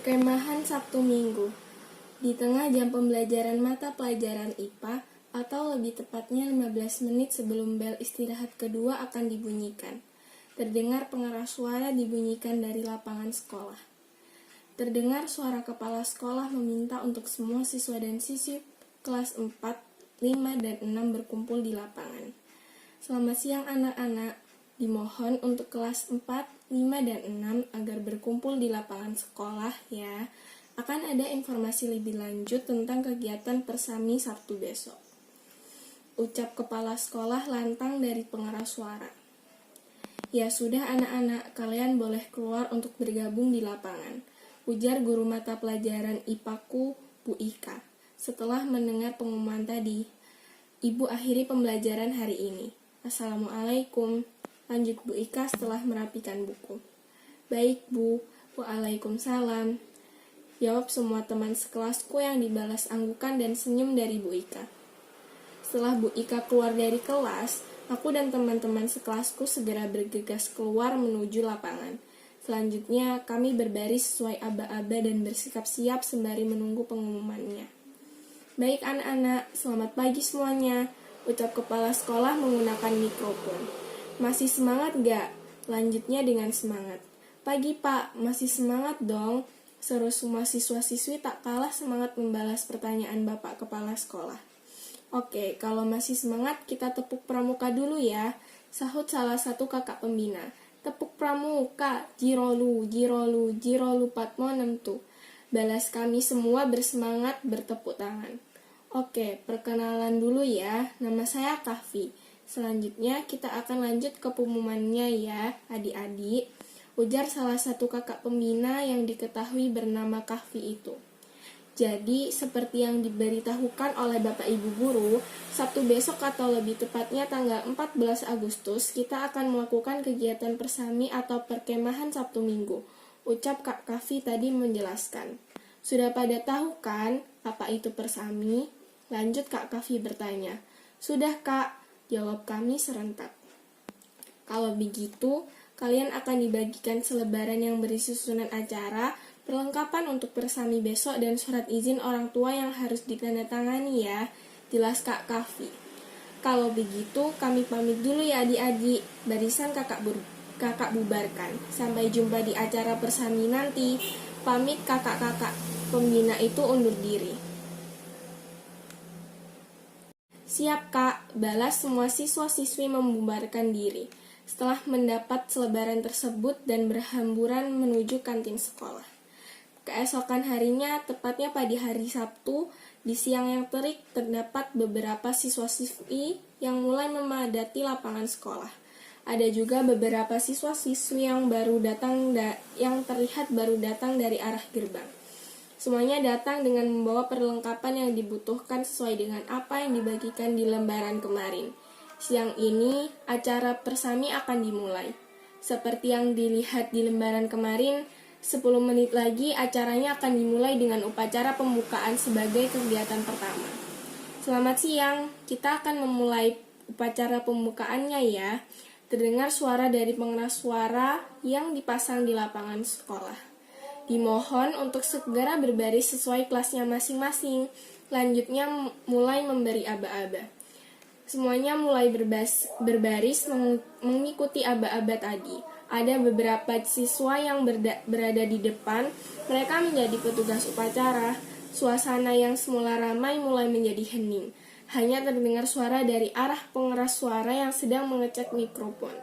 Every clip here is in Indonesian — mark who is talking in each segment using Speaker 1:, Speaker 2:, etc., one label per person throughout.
Speaker 1: Perkemahan Sabtu Minggu. Di tengah jam pembelajaran mata pelajaran IPA, atau lebih tepatnya 15 menit sebelum bel istirahat kedua akan dibunyikan, terdengar pengeras suara dibunyikan dari lapangan sekolah. Terdengar suara kepala sekolah meminta untuk semua siswa dan siswi kelas 4, 5, dan 6 berkumpul di lapangan. Selamat siang anak-anak. Dimohon untuk kelas 4, 5, dan 6 agar berkumpul di lapangan sekolah ya. Akan ada informasi lebih lanjut tentang kegiatan persami Sabtu besok. Ucap kepala sekolah lantang dari pengeras suara. Ya sudah anak-anak, kalian boleh keluar untuk bergabung di lapangan, ujar guru mata pelajaran IPA-ku, Bu Ika, setelah mendengar pengumuman tadi. Ibu akhiri pembelajaran hari ini. Assalamualaikum. Lanjut Bu Ika setelah merapikan buku. Baik Bu, Waalaikumsalam. Jawab semua teman sekelasku yang dibalas anggukan dan senyum dari Bu Ika. Setelah Bu Ika keluar dari kelas, aku dan teman-teman sekelasku segera bergegas keluar menuju lapangan. Selanjutnya, kami berbaris sesuai aba-aba dan bersikap siap sembari menunggu pengumumannya. Baik anak-anak, selamat pagi semuanya, ucap kepala sekolah menggunakan mikrofon. Masih semangat gak? Lanjutnya dengan semangat. Pagi Pak, masih semangat dong. Seru semua siswa-siswi tak kalah semangat membalas pertanyaan Bapak Kepala Sekolah. Oke, kalau masih semangat kita tepuk pramuka dulu ya, sahut salah satu kakak pembina. Tepuk pramuka, jirolu, jirolu, jirolu patmo nemtu. Balas kami semua bersemangat bertepuk tangan. Oke, perkenalan dulu ya, nama saya Kahfi. Selanjutnya kita akan lanjut ke pengumumannya ya, adik-adik, ujar salah satu kakak pembina yang diketahui bernama Kahfi itu. Jadi, seperti yang diberitahukan oleh Bapak Ibu Guru, Sabtu besok atau lebih tepatnya tanggal 14 Agustus, kita akan melakukan kegiatan persami atau perkemahan Sabtu Minggu, ucap Kak Kahfi tadi menjelaskan. Sudah pada tahu kan apa itu persami? Lanjut Kak Kahfi bertanya. Sudah Kak, jawab kami serentak. Kalau begitu, kalian akan dibagikan selebaran yang berisi susunan acara, perlengkapan untuk persami besok, dan surat izin orang tua yang harus ditandatangani ya, jelas Kak Kahfi. Kalau begitu, kami pamit dulu ya adik-adik, barisan kakak bubarkan. Sampai jumpa di acara persami nanti. Pamit kakak-kakak pembina itu undur diri. Siap Kak, balas semua siswa-siswi membubarkan diri setelah mendapat selebaran tersebut dan berhamburan menuju kantin sekolah. Keesokan harinya, tepatnya pada hari Sabtu, di siang yang terik terdapat beberapa siswa-siswi yang mulai memadati lapangan sekolah. Ada juga beberapa siswa-siswi yang terlihat baru datang dari arah gerbang. Semuanya datang dengan membawa perlengkapan yang dibutuhkan sesuai dengan apa yang dibagikan di lembaran kemarin. Siang ini, acara persami akan dimulai. Seperti yang dilihat di lembaran kemarin, 10 menit lagi acaranya akan dimulai dengan upacara pembukaan sebagai kegiatan pertama. Selamat siang, kita akan memulai upacara pembukaannya ya. Terdengar suara dari pengeras suara yang dipasang di lapangan sekolah. Dimohon untuk segera berbaris sesuai kelasnya masing-masing. Lanjutnya mulai memberi aba-aba. Semuanya mulai berbaris mengikuti aba-aba tadi. Ada beberapa siswa yang berada di depan. Mereka menjadi petugas upacara. Suasana yang semula ramai mulai menjadi hening. Hanya terdengar suara dari arah pengeras suara yang sedang mengecek mikrofon.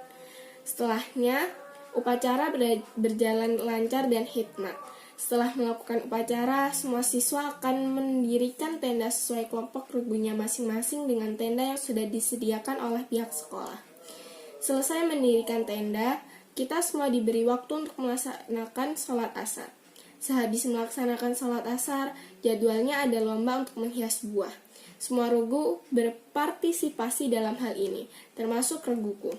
Speaker 1: Setelahnya, upacara berjalan lancar dan hikmat. Setelah melakukan upacara, semua siswa akan mendirikan tenda sesuai kelompok rubuhnya masing-masing dengan tenda yang sudah disediakan oleh pihak sekolah. Selesai mendirikan tenda, kita semua diberi waktu untuk melaksanakan sholat asar. Sehabis melaksanakan sholat asar, jadwalnya ada lomba untuk menghias buah. Semua regu berpartisipasi dalam hal ini, termasuk reguku.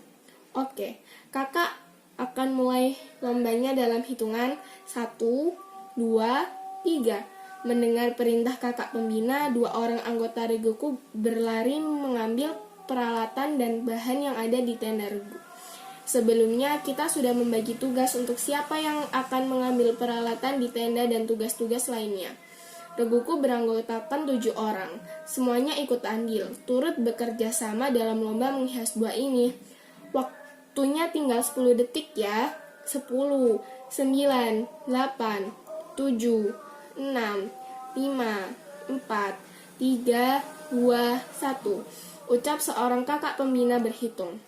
Speaker 1: Oke, kakak akan mulai lombanya dalam hitungan 1, 2, 3. Mendengar perintah kakak pembina, 2 orang anggota reguku berlari mengambil peralatan dan bahan yang ada di tenda regu. Sebelumnya, kita sudah membagi tugas untuk siapa yang akan mengambil peralatan di tenda dan tugas-tugas lainnya. Reguku beranggotakan 7 orang. Semuanya ikut andil, turut bekerja sama dalam lomba menghias buah ini. Waktunya tinggal 10 detik ya. 10, 9, 8, 7, 6, 5, 4, 3, 2, 1. Ucap seorang kakak pembina berhitung.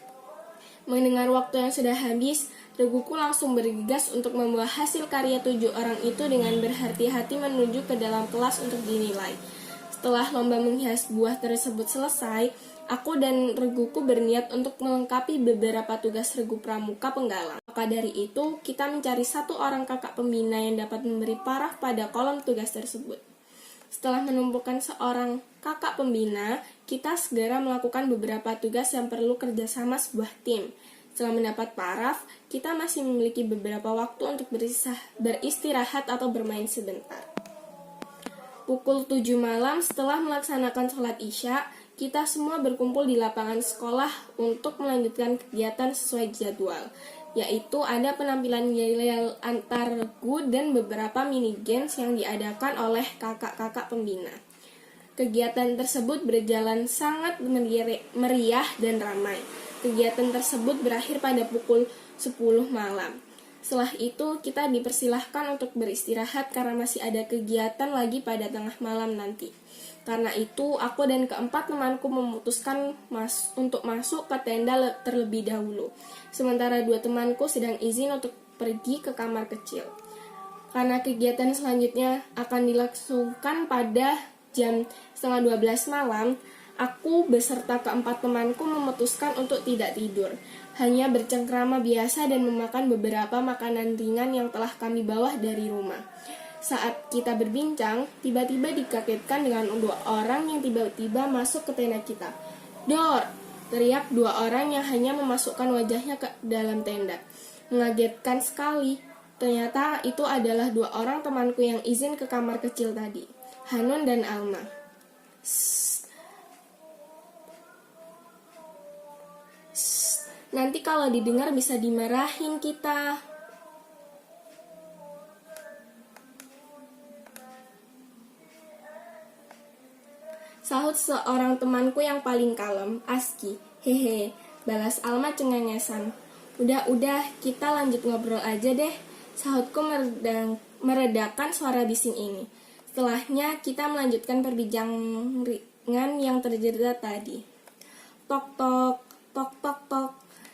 Speaker 1: Mendengar waktu yang sudah habis, Reguku langsung bergegas untuk membawa hasil karya 7 orang itu dengan berhati-hati menuju ke dalam kelas untuk dinilai. Setelah lomba menghias buah tersebut selesai, aku dan Reguku berniat untuk melengkapi beberapa tugas Regu Pramuka Penggalang. Maka dari itu, kita mencari 1 orang kakak pembina yang dapat memberi paraf pada kolom tugas tersebut. Setelah menumpukan seorang kakak pembina, kita segera melakukan beberapa tugas yang perlu kerjasama sebuah tim. Setelah mendapat paraf, kita masih memiliki beberapa waktu untuk beristirahat atau bermain sebentar. Pukul 7 malam setelah melaksanakan sholat isya, kita semua berkumpul di lapangan sekolah untuk melanjutkan kegiatan sesuai jadwal, yaitu ada penampilan yel-yel antar regu dan beberapa mini games yang diadakan oleh kakak-kakak pembina. Kegiatan tersebut berjalan sangat meriah dan ramai. Kegiatan tersebut berakhir pada pukul 10 malam. Setelah itu, kita dipersilahkan untuk beristirahat karena masih ada kegiatan lagi pada tengah malam nanti. Karena itu, aku dan keempat temanku memutuskan untuk masuk ke tenda terlebih dahulu. Sementara 2 temanku sedang izin untuk pergi ke kamar kecil. Karena kegiatan selanjutnya akan dilangsungkan pada jam 11:30 malam, aku beserta keempat temanku memutuskan untuk tidak tidur, hanya bercengkrama biasa dan memakan beberapa makanan ringan yang telah kami bawa dari rumah. Saat kita berbincang, tiba-tiba dikagetkan dengan 2 orang yang tiba-tiba masuk ke tenda kita. "Dor!" teriak 2 orang yang hanya memasukkan wajahnya ke dalam tenda. Mengagetkan sekali. Ternyata itu adalah 2 orang temanku yang izin ke kamar kecil tadi, Hanun dan Alma. Nanti kalau didengar bisa dimarahin kita. Sahut seorang temanku yang paling kalem, Aski. "Hehe," balas Alma cengengesan. Udah, kita lanjut ngobrol aja deh," sahutku meredakan suara bising ini. Setelahnya, kita melanjutkan perbincangan yang terjadi tadi. Tok tok, tok tok tok.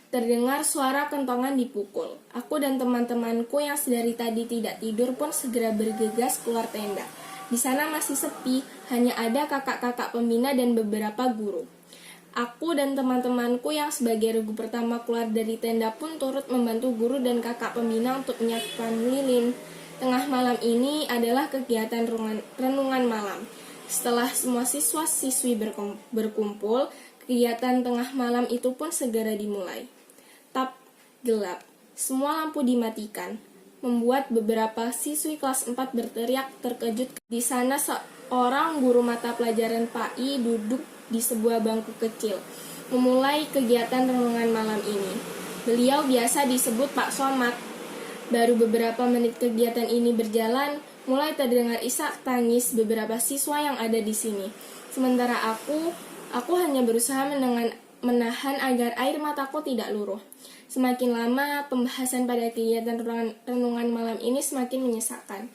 Speaker 1: Terdengar suara kentongan dipukul. Aku dan teman-temanku yang sedari tadi tidak tidur pun segera bergegas keluar tenda. Di sana masih sepi, hanya ada kakak-kakak pembina dan beberapa guru. Aku dan teman-temanku yang sebagai regu pertama keluar dari tenda pun turut membantu guru dan kakak pembina untuk menyiapkan lilin. Tengah malam ini adalah kegiatan renungan malam. Setelah semua siswa-siswi berkumpul, kegiatan tengah malam itu pun segera dimulai. Tap, gelap. Semua lampu dimatikan, membuat beberapa siswi kelas 4 berteriak terkejut. Di sana seorang guru mata pelajaran PAI duduk di sebuah bangku kecil, memulai kegiatan renungan malam ini. Beliau biasa disebut Pak Somad. Baru beberapa menit kegiatan ini berjalan, mulai terdengar isak tangis beberapa siswa yang ada di sini. Sementara aku hanya berusaha menahan agar air mataku tidak luruh. Semakin lama, pembahasan pada kegiatan renungan malam ini semakin menyesakan.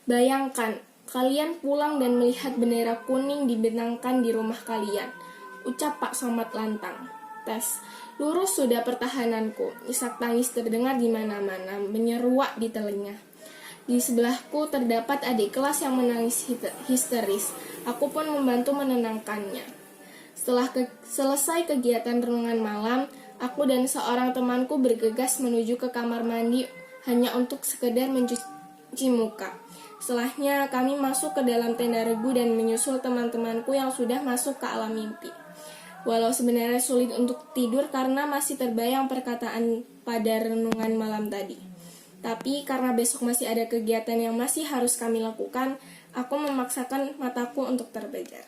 Speaker 1: Bayangkan, kalian pulang dan melihat bendera kuning dibentangkan di rumah kalian, ucap Pak Somad lantang. Tes, lurus sudah pertahananku. Isak tangis terdengar di mana-mana, menyeruak di telinga. Di sebelahku terdapat adik kelas yang menangis histeris. Aku pun membantu menenangkannya. Setelah selesai kegiatan renungan malam, aku dan seorang temanku bergegas menuju ke kamar mandi hanya untuk sekedar mencuci muka. Setelahnya, kami masuk ke dalam tenda regu dan menyusul teman-temanku yang sudah masuk ke alam mimpi. Walau sebenarnya sulit untuk tidur karena masih terbayang perkataan pada renungan malam tadi. Tapi karena besok masih ada kegiatan yang masih harus kami lakukan, aku memaksakan mataku untuk terbejar.